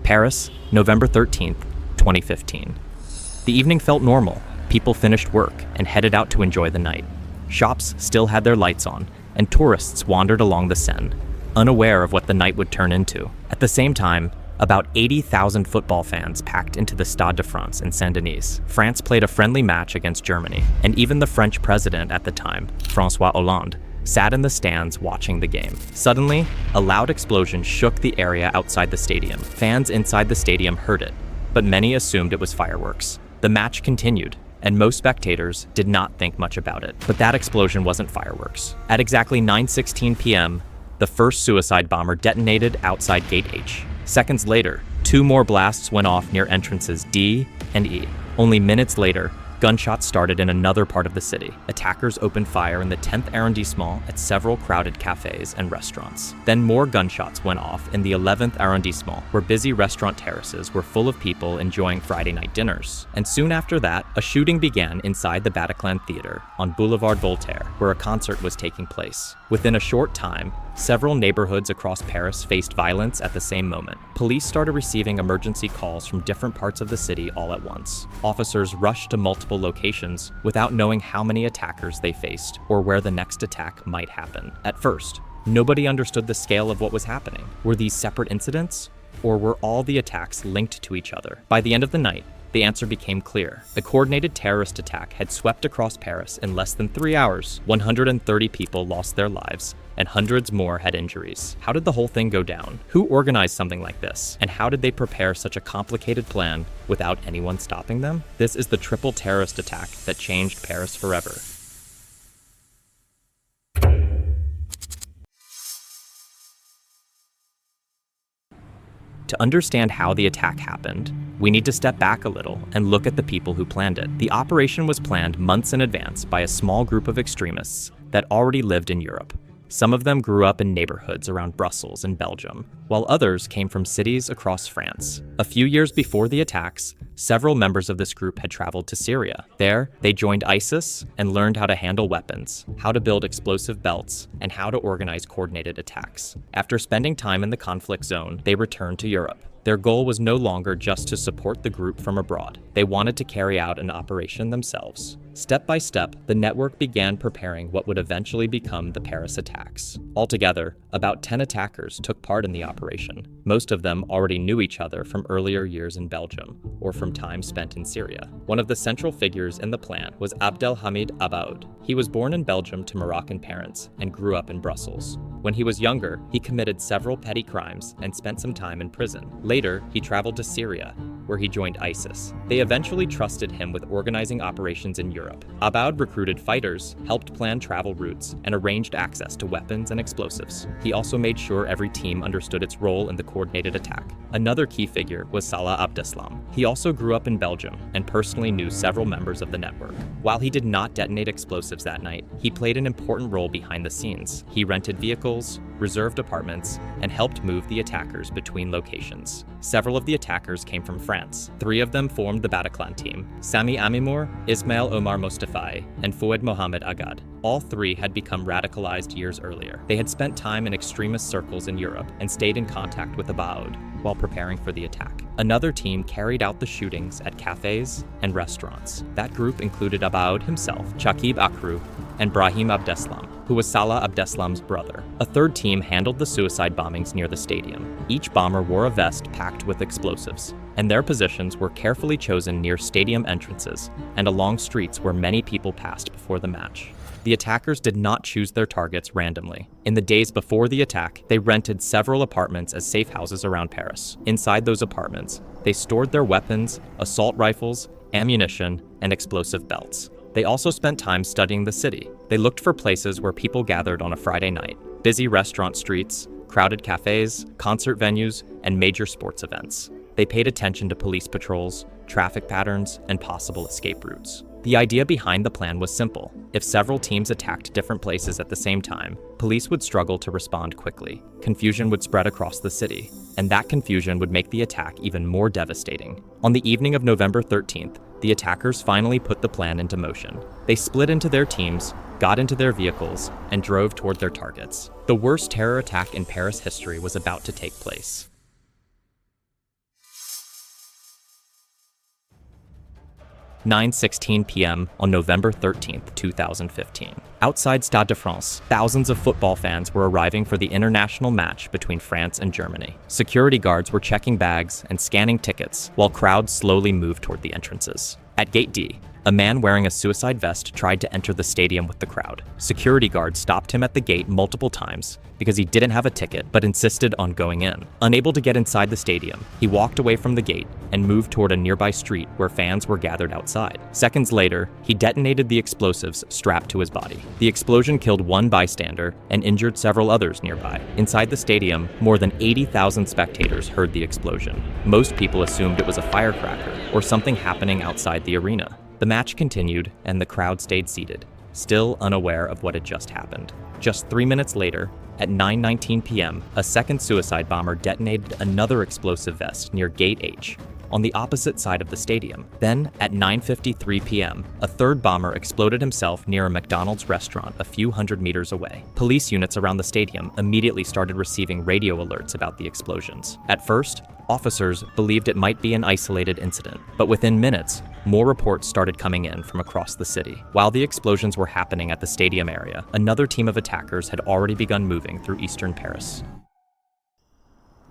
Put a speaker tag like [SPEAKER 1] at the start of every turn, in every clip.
[SPEAKER 1] Paris, November 13th, 2015. The evening felt normal. People finished work and headed out to enjoy the night. Shops still had their lights on, and tourists wandered along the Seine, unaware of what the night would turn into. At the same time, about 80,000 football fans packed into the Stade de France in Saint-Denis. France played a friendly match against Germany, and even the French president at the time, François Hollande, sat in the stands watching the game. Suddenly, a loud explosion shook the area outside the stadium. Fans inside the stadium heard it, but many assumed it was fireworks. The match continued, and most spectators did not think much about it. But that explosion wasn't fireworks. At exactly 9:16 p.m., the first suicide bomber detonated outside Gate H. Seconds later, 2 more blasts went off near entrances D and E. Only minutes later, gunshots started in another part of the city. Attackers opened fire in the 10th arrondissement at several crowded cafes and restaurants. Then more gunshots went off in the 11th arrondissement, where busy restaurant terraces were full of people enjoying Friday night dinners. And soon after that, a shooting began inside the Bataclan Theater on Boulevard Voltaire, where a concert was taking place. Within a short time, several neighborhoods across Paris faced violence at the same moment. Police started receiving emergency calls from different parts of the city all at once. Officers rushed to multiple locations without knowing how many attackers they faced or where the next attack might happen. At first, nobody understood the scale of what was happening. Were these separate incidents, or were all the attacks linked to each other? By the end of the night, the answer became clear. A coordinated terrorist attack had swept across Paris in less than 3 hours. 130 people lost their lives, and hundreds more had injuries. How did the whole thing go down? Who organized something like this? And how did they prepare such a complicated plan without anyone stopping them? This is the triple terrorist attack that changed Paris forever. To understand how the attack happened, we need to step back a little and look at the people who planned it. The operation was planned months in advance by a small group of extremists that already lived in Europe. Some of them grew up in neighborhoods around Brussels and Belgium, while others came from cities across France. A few years before the attacks, several members of this group had traveled to Syria. There, they joined ISIS and learned how to handle weapons, how to build explosive belts, and how to organize coordinated attacks. After spending time in the conflict zone, they returned to Europe. Their goal was no longer just to support the group from abroad. They wanted to carry out an operation themselves. Step by step, the network began preparing what would eventually become the Paris attacks. Altogether, about 10 attackers took part in the operation. Most of them already knew each other from earlier years in Belgium, or from time spent in Syria. One of the central figures in the plan was Abdelhamid Abaoud. He was born in Belgium to Moroccan parents and grew up in Brussels. When he was younger, he committed several petty crimes and spent some time in prison. Later, he traveled to Syria, where he joined ISIS. They eventually trusted him with organizing operations in Europe. Abaoud recruited fighters, helped plan travel routes, and arranged access to weapons and explosives. He also made sure every team understood its role in the coordinated attack. Another key figure was Salah Abdeslam. He also grew up in Belgium and personally knew several members of the network. While he did not detonate explosives that night, he played an important role behind the scenes. He rented vehicles, reserved apartments, and helped move the attackers between locations. Several of the attackers came from France. 3 of them formed the Bataclan team: Sami Amimour, Ismail Omar Mostafai, and Fouad Mohamed Agad. All 3 had become radicalized years earlier. They had spent time in extremist circles in Europe and stayed in contact with Abaoud while preparing for the attack. Another team carried out the shootings at cafes and restaurants. That group included Abaoud himself, Chakib Akru, and Brahim Abdeslam, who was Salah Abdeslam's brother. A third team handled the suicide bombings near the stadium. Each bomber wore a vest packed with explosives, and their positions were carefully chosen near stadium entrances and along streets where many people passed before the match. The attackers did not choose their targets randomly. In the days before the attack, they rented several apartments as safe houses around Paris. Inside those apartments, they stored their weapons, assault rifles, ammunition, and explosive belts. They also spent time studying the city. They looked for places where people gathered on a Friday night: busy restaurant streets, crowded cafes, concert venues, and major sports events. They paid attention to police patrols, traffic patterns, and possible escape routes. The idea behind the plan was simple. If several teams attacked different places at the same time, police would struggle to respond quickly. Confusion would spread across the city, and that confusion would make the attack even more devastating. On the evening of November 13th, the attackers finally put the plan into motion. They split into their teams, got into their vehicles, and drove toward their targets. The worst terror attack in Paris history was about to take place. 9:16 p.m. on November 13, 2015. Outside Stade de France, thousands of football fans were arriving for the international match between France and Germany. Security guards were checking bags and scanning tickets while crowds slowly moved toward the entrances. At Gate D, a man wearing a suicide vest tried to enter the stadium with the crowd. Security guards stopped him at the gate multiple times because he didn't have a ticket but insisted on going in. Unable to get inside the stadium, he walked away from the gate and moved toward a nearby street where fans were gathered outside. Seconds later, he detonated the explosives strapped to his body. The explosion killed one bystander and injured several others nearby. Inside the stadium, more than 80,000 spectators heard the explosion. Most people assumed it was a firecracker or something happening outside the arena. The match continued, and the crowd stayed seated, still unaware of what had just happened. Just 3 minutes later, at 9:19 p.m., a second suicide bomber detonated another explosive vest near Gate H, on the opposite side of the stadium. Then, at 9:53 p.m., a third bomber exploded himself near a McDonald's restaurant a few hundred meters away. Police units around the stadium immediately started receiving radio alerts about the explosions. At first, officers believed it might be an isolated incident, but within minutes, more reports started coming in from across the city. While the explosions were happening at the stadium area, another team of attackers had already begun moving through eastern Paris.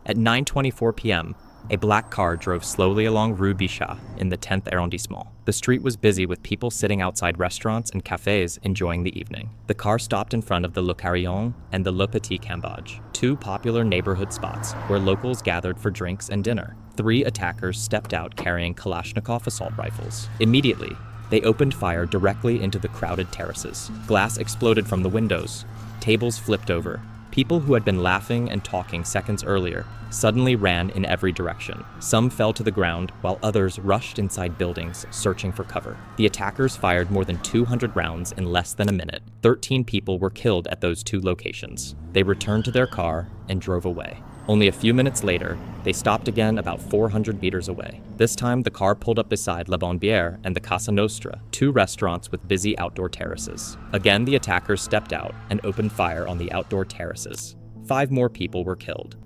[SPEAKER 1] At 9:24 p.m., a black car drove slowly along Rue Bichat in the 10th arrondissement. The street was busy with people sitting outside restaurants and cafes enjoying the evening. The car stopped in front of the Le Carillon and the Le Petit Cambodge, two popular neighborhood spots where locals gathered for drinks and dinner. 3 attackers stepped out carrying Kalashnikov assault rifles. Immediately, they opened fire directly into the crowded terraces. Glass exploded from the windows. Tables flipped over. People who had been laughing and talking seconds earlier suddenly ran in every direction. Some fell to the ground, while others rushed inside buildings, searching for cover. The attackers fired more than 200 rounds in less than a minute. 13 people were killed at those 2 locations. They returned to their car and drove away. Only a few minutes later, they stopped again about 400 meters away. This time, the car pulled up beside La Bonne Bière and the Casa Nostra, 2 restaurants with busy outdoor terraces. Again, the attackers stepped out and opened fire on the outdoor terraces. 5 more people were killed.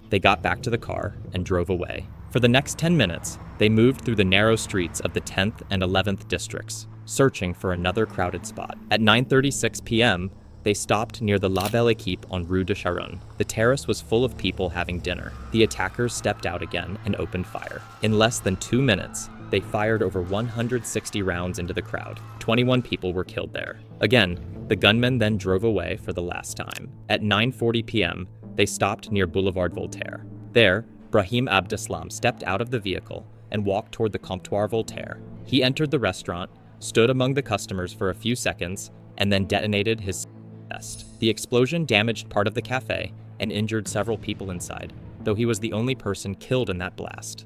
[SPEAKER 1] They got back to the car and drove away. For the next 10 minutes, they moved through the narrow streets of the 10th and 11th districts, searching for another crowded spot. At 9:36 p.m., they stopped near the La Belle Équipe on Rue de Charonne. The terrace was full of people having dinner. The attackers stepped out again and opened fire. In less than 2 minutes, they fired over 160 rounds into the crowd. 21 people were killed there. Again, the gunmen then drove away for the last time. At 9:40 p.m., they stopped near Boulevard Voltaire. There, Brahim Abdeslam stepped out of the vehicle and walked toward the Comptoir Voltaire. He entered the restaurant, stood among the customers for a few seconds, and then detonated his vest. The explosion damaged part of the cafe and injured several people inside, though he was the only person killed in that blast.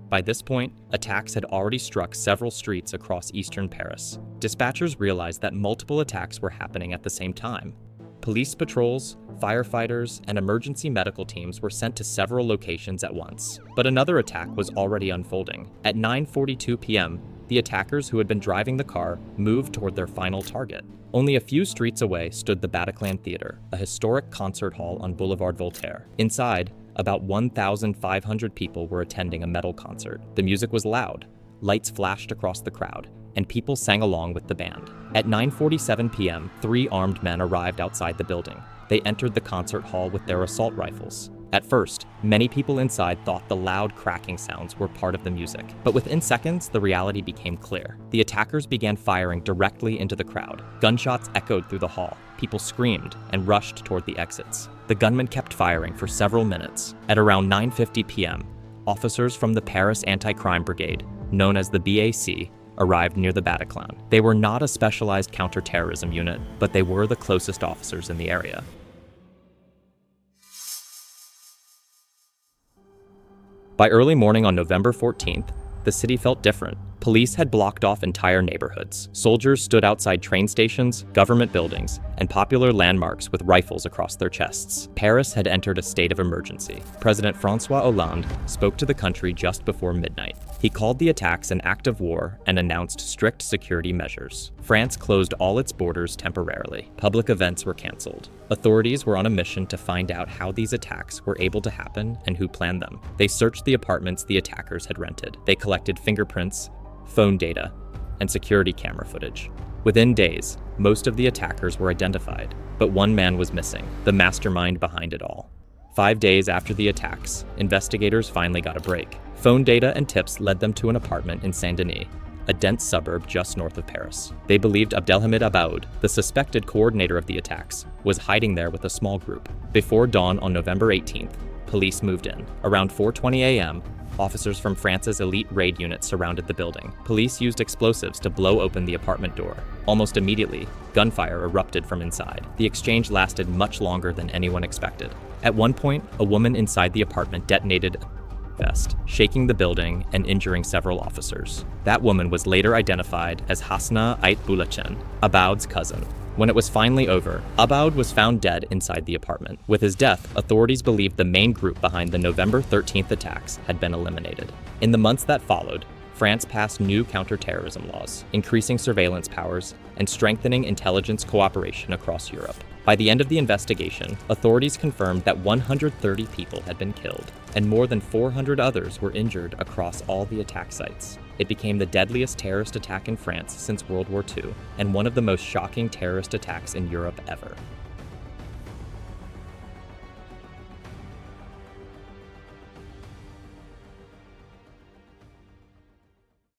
[SPEAKER 1] By this point, attacks had already struck several streets across eastern Paris. Dispatchers realized that multiple attacks were happening at the same time. Police patrols, firefighters, and emergency medical teams were sent to several locations at once. But another attack was already unfolding. At 9:42 p.m., the attackers who had been driving the car moved toward their final target. Only a few streets away stood the Bataclan Theater, a historic concert hall on Boulevard Voltaire. Inside, about 1,500 people were attending a metal concert. The music was loud, lights flashed across the crowd, and people sang along with the band. At 9:47 p.m., 3 armed men arrived outside the building. They entered the concert hall with their assault rifles. At first, many people inside thought the loud cracking sounds were part of the music, but within seconds, the reality became clear. The attackers began firing directly into the crowd. Gunshots echoed through the hall. People screamed and rushed toward the exits. The gunmen kept firing for several minutes. At around 9:50 p.m., officers from the Paris Anti-Crime Brigade, known as the BAC, arrived near the Bataclan. They were not a specialized counterterrorism unit, but they were the closest officers in the area. By early morning on November 14th, the city felt different. Police had blocked off entire neighborhoods. Soldiers stood outside train stations, government buildings, and popular landmarks with rifles across their chests. Paris had entered a state of emergency. President François Hollande spoke to the country just before midnight. He called the attacks an act of war and announced strict security measures. France closed all its borders temporarily. Public events were canceled. Authorities were on a mission to find out how these attacks were able to happen and who planned them. They searched the apartments the attackers had rented. They collected fingerprints, phone data, and security camera footage. Within days, most of the attackers were identified, but one man was missing, the mastermind behind it all. 5 days after the attacks, investigators finally got a break. Phone data and tips led them to an apartment in Saint-Denis, a dense suburb just north of Paris. They believed Abdelhamid Aboud, the suspected coordinator of the attacks, was hiding there with a small group. Before dawn on November 18th, police moved in. Around 4:20 a.m., officers from France's elite raid unit surrounded the building. Police used explosives to blow open the apartment door. Almost immediately, gunfire erupted from inside. The exchange lasted much longer than anyone expected. At one point, a woman inside the apartment detonated a vest, shaking the building and injuring several officers. That woman was later identified as Hasna Ait Boulachen, Aboud's cousin. When it was finally over, Aboud was found dead inside the apartment. With his death, authorities believed the main group behind the November 13th attacks had been eliminated. In the months that followed, France passed new counterterrorism laws, increasing surveillance powers and strengthening intelligence cooperation across Europe. By the end of the investigation, authorities confirmed that 130 people had been killed, and more than 400 others were injured across all the attack sites. It became the deadliest terrorist attack in France since World War II, and one of the most shocking terrorist attacks in Europe ever.